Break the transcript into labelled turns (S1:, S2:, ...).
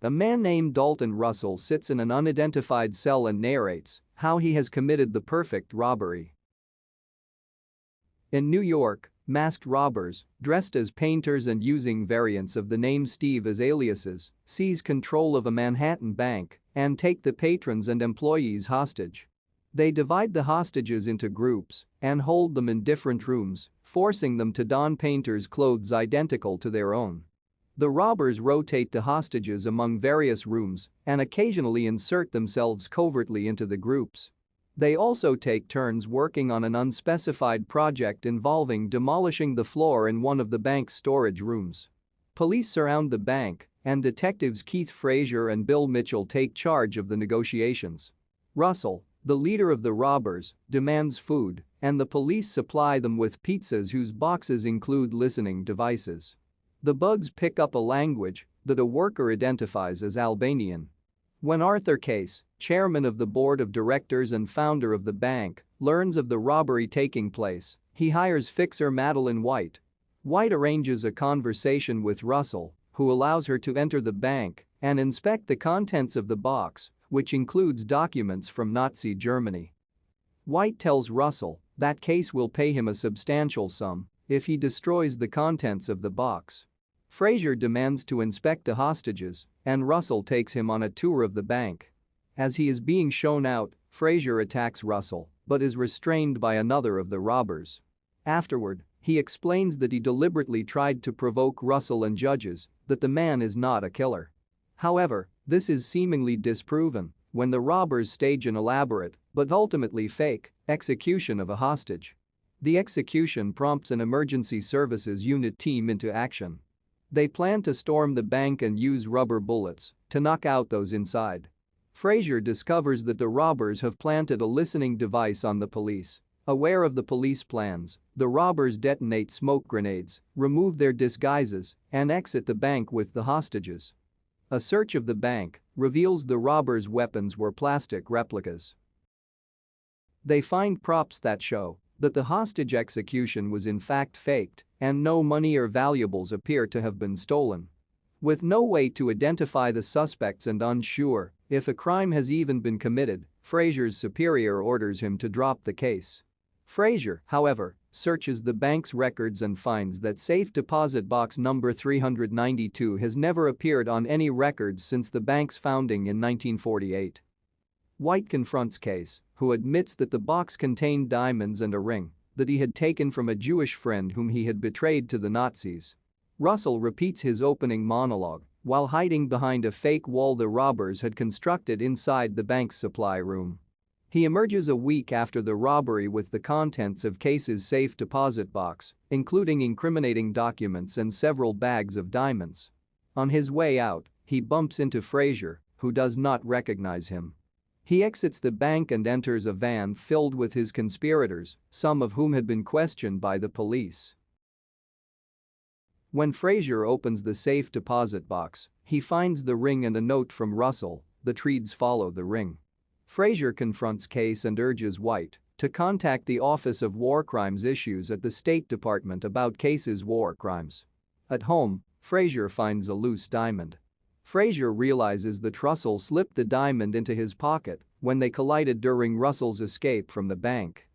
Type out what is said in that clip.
S1: A man named Dalton Russell sits in an unidentified cell and narrates how he has committed the perfect robbery. In New York, masked robbers, dressed as painters and using variants of the name Steve as aliases, seize control of a Manhattan bank and take the patrons and employees hostage. They divide the hostages into groups and hold them in different rooms, forcing them to don painters' clothes identical to their own. The robbers rotate the hostages among various rooms and occasionally insert themselves covertly into the groups. They also take turns working on an unspecified project involving demolishing the floor in one of the bank's storage rooms. Police surround the bank, and detectives Keith Frazier and Bill Mitchell take charge of the negotiations. Russell, the leader of the robbers, demands food, and the police supply them with pizzas whose boxes include listening devices. The bugs pick up a language that a worker identifies as Albanian. When Arthur Case, chairman of the board of directors and founder of the bank, learns of the robbery taking place, he hires fixer Madeline White. White arranges a conversation with Russell, who allows her to enter the bank and inspect the contents of the box, which includes documents from Nazi Germany. White tells Russell that Case will pay him a substantial sum if he destroys the contents of the box. Frazier demands to inspect the hostages, and Russell takes him on a tour of the bank. As he is being shown out, Frazier attacks Russell but is restrained by another of the robbers. Afterward, he explains that he deliberately tried to provoke Russell and judges that the man is not a killer. However, this is seemingly disproven when the robbers stage an elaborate, but ultimately fake, execution of a hostage. The execution prompts an emergency services unit team into action. They plan to storm the bank and use rubber bullets to knock out those inside. Frazier discovers that the robbers have planted a listening device on the police. Aware of the police plans, the robbers detonate smoke grenades, remove their disguises, and exit the bank with the hostages. A search of the bank reveals the robbers' weapons were plastic replicas. They find props that show that the hostage execution was in fact faked and no money or valuables appear to have been stolen. With no way to identify the suspects and unsure if a crime has even been committed, Frazier's superior orders him to drop the case. Frazier, however, searches the bank's records and finds that safe deposit box number 392 has never appeared on any records since the bank's founding in 1948. White confronts Case, who admits that the box contained diamonds and a ring that he had taken from a Jewish friend whom he had betrayed to the Nazis. Russell repeats his opening monologue while hiding behind a fake wall the robbers had constructed inside the bank's supply room. He emerges a week after the robbery with the contents of Case's safe deposit box, including incriminating documents and several bags of diamonds. On his way out, he bumps into Frazier, who does not recognize him. He exits the bank and enters a van filled with his conspirators, some of whom had been questioned by the police. When Frazier opens the safe deposit box, he finds the ring and a note from Russell that reads "Follow the ring." Frazier confronts Case and urges White to contact the Office of War Crimes Issues at the State Department about Case's war crimes. At home, Frazier finds a loose diamond. Frazier realizes that Russell slipped the diamond into his pocket when they collided during Russell's escape from the bank.